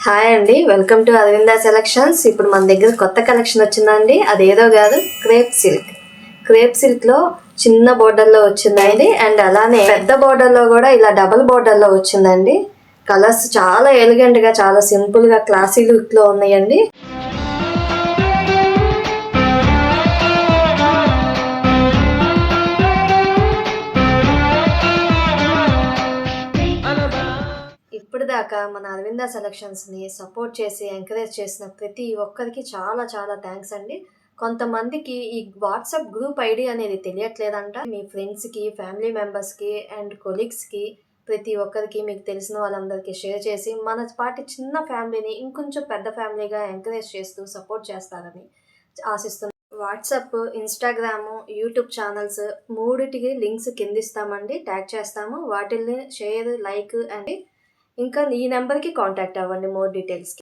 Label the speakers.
Speaker 1: Hi అండి, welcome to Aravinda selections. ఇప్పుడు మన దగ్గర కొత్త కలెక్షన్ వచ్చిందండి. అదేదో కాదు, క్రేప్ సిల్క్ లో చిన్న బోర్డర్లో వచ్చిందండి. అండ్ అలానే పెద్ద బోర్డర్లో కూడా ఇలా డబుల్ బోర్డర్లో వచ్చిందండి. కలర్స్ చాలా ఎలిగెంట్ గా, చాలా సింపుల్ గా, క్లాసీ లుక్ లో ఉన్నాయండి. ఇప్పుడు దాకా మన అరవింద సెలక్షన్స్ని సపోర్ట్ చేసి ఎంకరేజ్ చేసిన ప్రతి ఒక్కరికి చాలా చాలా థ్యాంక్స్ అండి. కొంతమందికి ఈ వాట్సాప్ గ్రూప్ ఐడి అనేది తెలియట్లేదంట. మీ ఫ్రెండ్స్కి, ఫ్యామిలీ మెంబర్స్కి అండ్ కొలీగ్స్కి ప్రతి ఒక్కరికి, మీకు తెలిసిన వాళ్ళందరికీ షేర్ చేసి మన పాటి చిన్న ఫ్యామిలీని ఇంకొంచెం పెద్ద ఫ్యామిలీగా ఎంకరేజ్ చేస్తూ సపోర్ట్ చేస్తారని ఆశిస్తున్నాను. వాట్సాప్, ఇన్స్టాగ్రాము, యూట్యూబ్ ఛానల్స్ మూడిటికి లింక్స్ కిందిస్తామండి, ట్యాగ్ చేస్తాము. వాటిల్ని షేర్, లైక్ అండ్ ఇంకా ఈ నెంబర్కి కాంటాక్ట్ అవ్వండి మోర్ డీటెయిల్స్కి.